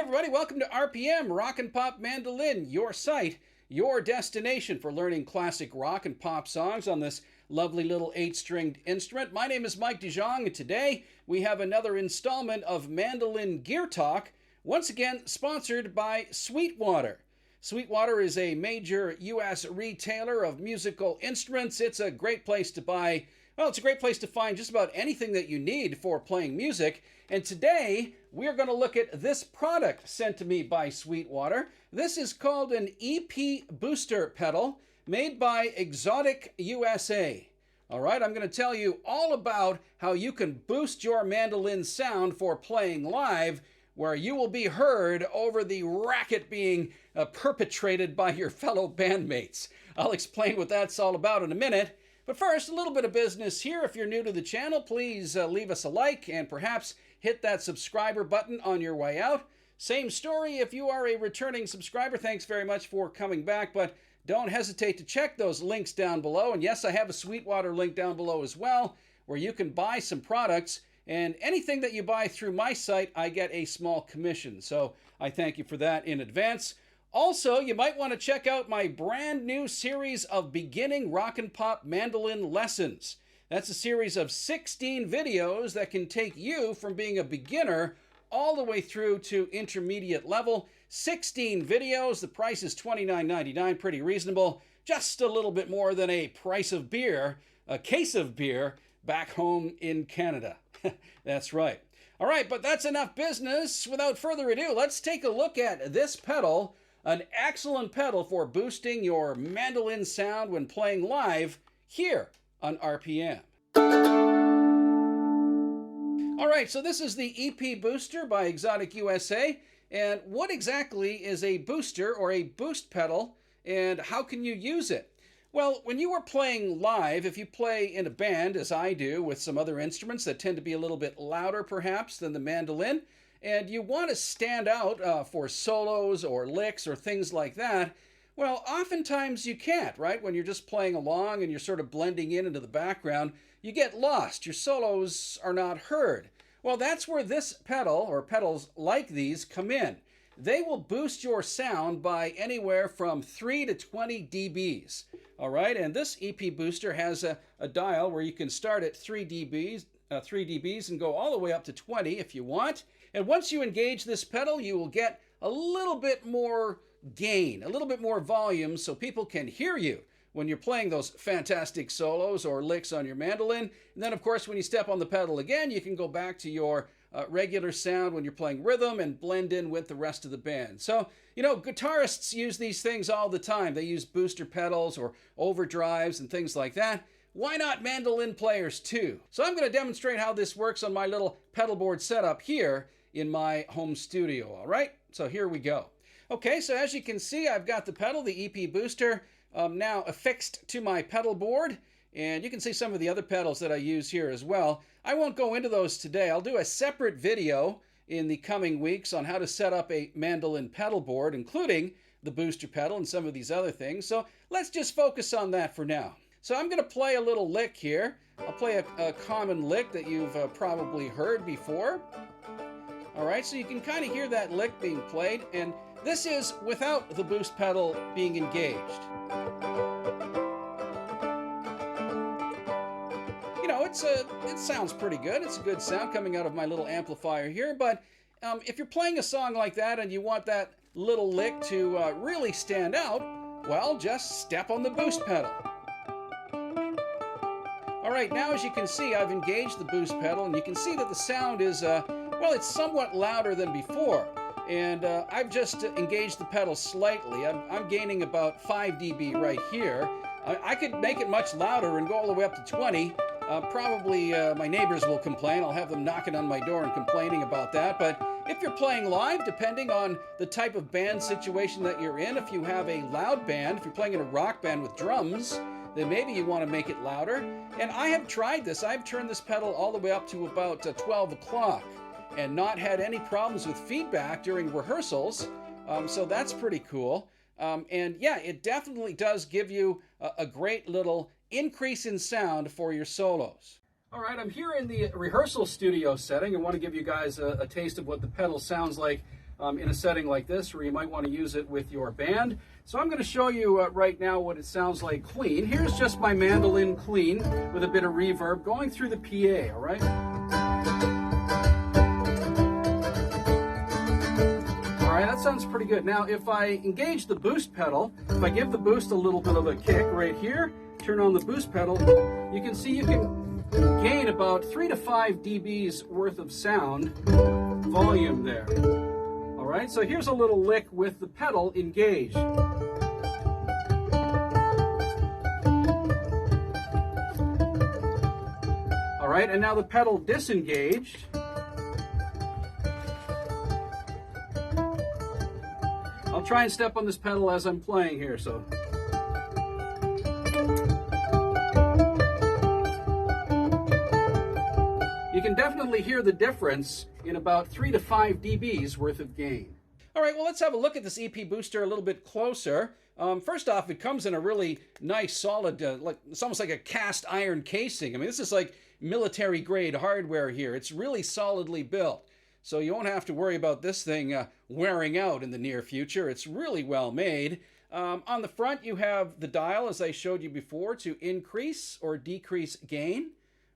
everybody, welcome to RPM, Rock and Pop Mandolin, your site, your destination for learning classic rock and pop songs on this lovely little 8-stringed instrument. My name is Mike DeJong, and today we have another installment of Mandolin Gear Talk, once again sponsored by Sweetwater. Sweetwater is a major U.S. retailer of musical instruments. It's a great place to buy, well, it's a great place to find just about anything that you need for playing music. And today, we're going to look at this product sent to me by Sweetwater. This is called an EP booster pedal made by Xotic USA. All right, I'm going to tell you all about how you can boost your mandolin sound for playing live, where you will be heard over the racket being perpetrated by your fellow bandmates. I'll explain what that's all about in a minute. But first, a little bit of business here. If you're new to the channel, please leave us a like and perhaps hit that subscriber button on your way out. Same story if you are a returning subscriber. Thanks very much for coming back, but don't hesitate to check those links down below. And yes, I have a Sweetwater link down below as well, where you can buy some products. And anything that you buy through my site, I get a small commission. So I thank you for that in advance. Also, you might want to check out my brand new series of beginning rock and pop mandolin lessons. That's a series of 16 videos that can take you from being a beginner all the way through to intermediate level. 16 videos, the price is $29.99, pretty reasonable. Just a little bit more than a price of beer, a case of beer, back home in Canada. That's right. All right, but that's enough business. Without further ado, let's take a look at this pedal, an excellent pedal for boosting your mandolin sound when playing live here on RPM. All right, so this is the EP Booster by Xotic USA. And what exactly is a booster or a boost pedal, and how can you use it? Well, when you are playing live, if you play in a band, as I do, with some other instruments that tend to be a little bit louder perhaps than the mandolin, and you want to stand out for solos or licks or things like that, well, oftentimes you can't, right? When you're just playing along and you're sort of blending in into the background, you get lost. Your solos are not heard. Well, that's where this pedal, or pedals like these, come in. They will boost your sound by anywhere from 3 to 20 dBs. All right, and this EP booster has a dial where you can start at 3 dBs and go all the way up to 20 if you want. And once you engage this pedal, you will get a little bit more gain, a little bit more volume, so people can hear you when you're playing those fantastic solos or licks on your mandolin. And then, of course, when you step on the pedal again, you can go back to your regular sound when you're playing rhythm and blend in with the rest of the band. So, you know, guitarists use these things all the time. They use booster pedals or overdrives and things like that. Why not mandolin players too? So I'm going to demonstrate how this works on my little pedal board setup here in my home studio, all right? So here we go. Okay, so as you can see, I've got the pedal, the EP booster, now affixed to my pedal board. And you can see some of the other pedals that I use here as well. I won't go into those today. I'll do a separate video in the coming weeks on how to set up a mandolin pedal board, including the booster pedal and some of these other things. So let's just focus on that for now. So I'm going to play a little lick here. I'll play a common lick that you've probably heard before. All right, so you can kind of hear that lick being played, and this is without the boost pedal being engaged. You know, it sounds pretty good. It's a good sound coming out of my little amplifier here, but if you're playing a song like that and you want that little lick to really stand out, well, just step on the boost pedal. All right, now as you can see, I've engaged the boost pedal, and you can see that the sound is, well, it's somewhat louder than before. And I've just engaged the pedal slightly. I'm gaining about 5 dB right here. I could make it much louder and go all the way up to 20. Probably my neighbors will complain. I'll have them knocking on my door and complaining about that. But if you're playing live, depending on the type of band situation that you're in, if you have a loud band, if you're playing in a rock band with drums, then maybe you want to make it louder. And I have tried this. I've turned this pedal all the way up to about 12 o'clock and not had any problems with feedback during rehearsals. So that's pretty cool. And yeah, it definitely does give you a great little increase in sound for your solos. All right, I'm here in the rehearsal studio setting. I want to give you guys a taste of what the pedal sounds like in a setting like this, or you might want to use it with your band. So I'm going to show you right now what it sounds like clean. Here's just my mandolin clean with a bit of reverb going through the PA, all right? All right, that sounds pretty good. Now, if I engage the boost pedal, if I give the boost a little bit of a kick right here, turn on the boost pedal, you can see you can gain about 3 to 5 dBs worth of sound volume there. All right, so here's a little lick with the pedal engaged. All right, and now the pedal disengaged. I'll try and step on this pedal as I'm playing here, so. You can definitely hear the difference in about 3 to 5 dBs worth of gain. All right, well, let's have a look at this EP booster a little bit closer. First off, it comes in a really nice, solid, it's almost like a cast iron casing. I mean, this is like military grade hardware here. It's really solidly built. So you won't have to worry about this thing wearing out in the near future. It's really well made. On the front, you have the dial, as I showed you before, to increase or decrease gain.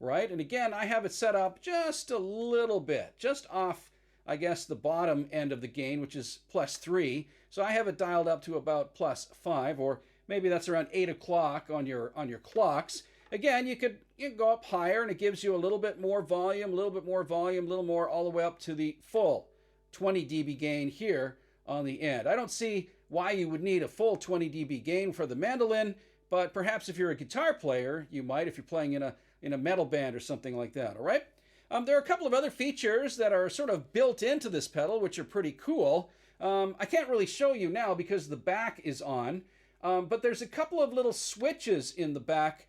Right, and again, I have it set up just a little bit, just off, I guess, the bottom end of the gain, which is +3. So I have it dialed up to about +5, or maybe that's around 8 o'clock on your clocks. Again, you can go up higher, and it gives you a little bit more volume, a little bit more volume, a little more, all the way up to the full 20 dB gain here on the end. I don't see why you would need a full 20 dB gain for the mandolin, but perhaps if you're a guitar player, you might, if you're playing in a metal band or something like that, all right? There are a couple of other features that are sort of built into this pedal, which are pretty cool. I can't really show you now because the back is on, but there's a couple of little switches in the back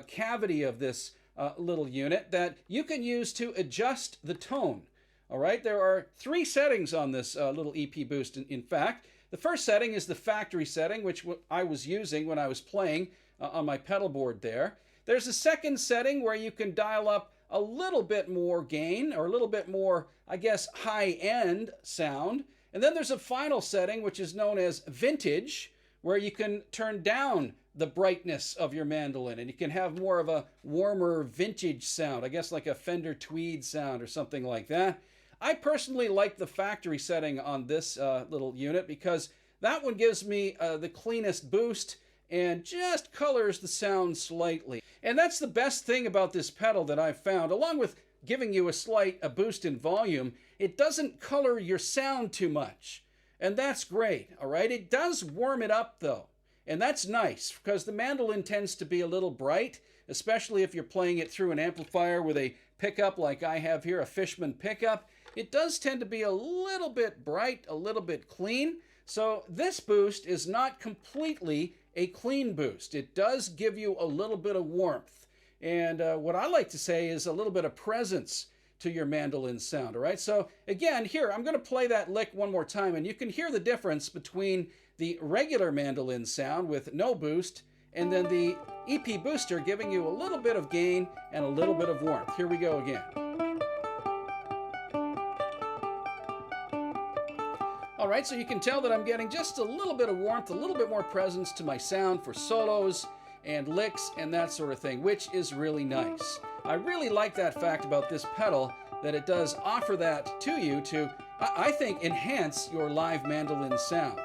cavity of this little unit that you can use to adjust the tone, all right? There are 3 settings on this little EP boost, in fact. The first setting is the factory setting, which I was using when I was playing on my pedal board there. There's a second setting where you can dial up a little bit more gain, or a little bit more, I guess, high-end sound. And then there's a final setting, which is known as vintage, where you can turn down the brightness of your mandolin, and you can have more of a warmer vintage sound, I guess like a Fender Tweed sound or something like that. I personally like the factory setting on this little unit because that one gives me the cleanest boost and just colors the sound slightly. And that's the best thing about this pedal that I've found. Along with giving you a boost in volume, it doesn't color your sound too much. And that's great, all right? It does warm it up though. And that's nice because the mandolin tends to be a little bright, especially if you're playing it through an amplifier with a pickup like I have here, a Fishman pickup. It does tend to be a little bit bright, a little bit clean. So this boost is not completely a clean boost. It does give you a little bit of warmth. And what I like to say is a little bit of presence to your mandolin sound, all right? So again, here, I'm going to play that lick one more time, and you can hear the difference between the regular mandolin sound with no boost and then the EP booster giving you a little bit of gain and a little bit of warmth. Here we go again. All right, so you can tell that I'm getting just a little bit of warmth, a little bit more presence to my sound for solos and licks and that sort of thing, which is really nice. I really like that fact about this pedal, that it does offer that to you to, I think, enhance your live mandolin sound.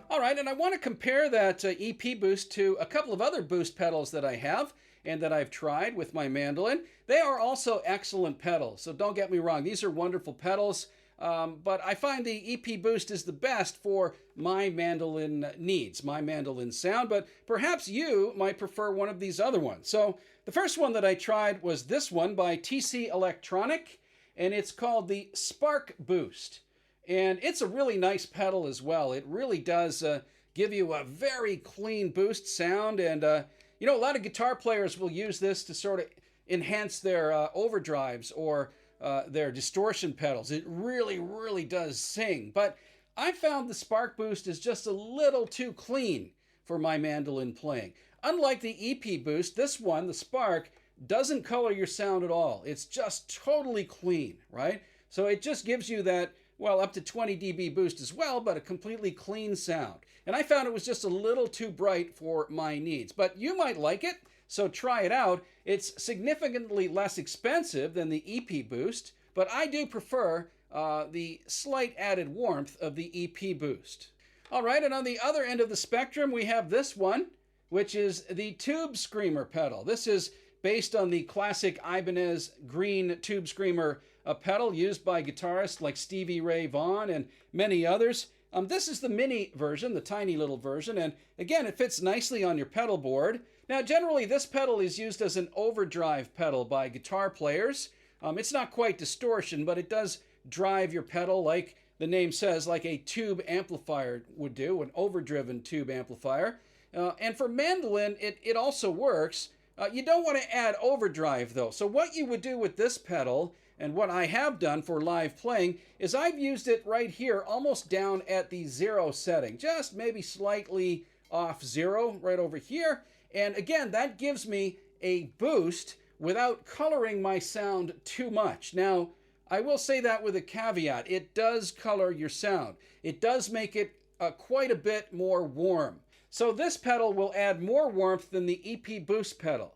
All right, and I want to compare that EP boost to a couple of other boost pedals that I have and that I've tried with my mandolin. They are also excellent pedals, so don't get me wrong. These are wonderful pedals, but I find the EP boost is the best for my mandolin needs, my mandolin sound, but perhaps you might prefer one of these other ones. So the first one that I tried was this one by TC Electronic, and it's called the Spark Boost. And it's a really nice pedal as well. It really does give you a very clean boost sound. And, you know, a lot of guitar players will use this to sort of enhance their overdrives or their distortion pedals. It really, really does sing. But I found the Spark Boost is just a little too clean for my mandolin playing. Unlike the EP Boost, this one, the Spark, doesn't color your sound at all. It's just totally clean, right? So it just gives you that, well, up to 20 dB boost as well, but a completely clean sound. And I found it was just a little too bright for my needs. But you might like it, so try it out. It's significantly less expensive than the EP Boost, but I do prefer the slight added warmth of the EP Boost. All right, and on the other end of the spectrum, we have this one, which is the Tube Screamer pedal. This is based on the classic Ibanez green Tube Screamer pedal used by guitarists like Stevie Ray Vaughan and many others. This is the mini version, the tiny little version, and again, it fits nicely on your pedal board. Now, generally, this pedal is used as an overdrive pedal by guitar players. It's not quite distortion, but it does drive your pedal, like the name says, like a tube amplifier would do, an overdriven tube amplifier. And for mandolin, it also works. You don't want to add overdrive, though. So what you would do with this pedal, and what I have done for live playing, is I've used it right here, almost down at the 0 setting, just maybe slightly off 0 right over here. And again, that gives me a boost without coloring my sound too much. Now, I will say that with a caveat. It does color your sound. It does make it quite a bit more warm. So this pedal will add more warmth than the EP Boost pedal,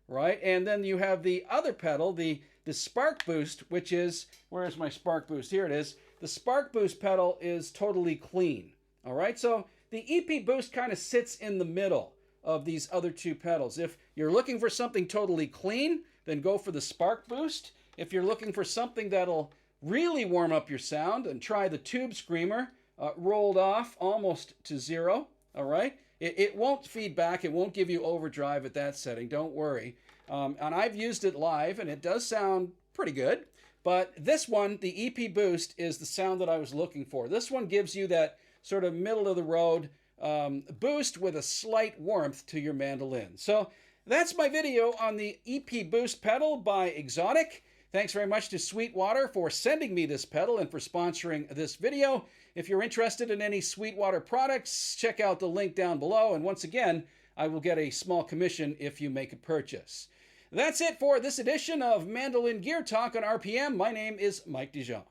right? And then you have the other pedal, the Spark Boost, which is, where is my Spark Boost? Here it is. The Spark Boost pedal is totally clean, all right? So the EP Boost kind of sits in the middle of these other two pedals. If you're looking for something totally clean, then go for the Spark Boost. If you're looking for something that'll really warm up your sound, then try the Tube Screamer, rolled off almost to 0, all right? It won't feed back. It won't give you overdrive at that setting. Don't worry. And I've used it live, and it does sound pretty good. But this one, the EP Boost, is the sound that I was looking for. This one gives you that sort of middle-of-the-road boost with a slight warmth to your mandolin. So that's my video on the EP Boost pedal by Xotic. Thanks very much to Sweetwater for sending me this pedal and for sponsoring this video. If you're interested in any Sweetwater products, check out the link down below. And once again, I will get a small commission if you make a purchase. That's it for this edition of Mandolin Gear Talk on RPM. My name is Mike Dijon.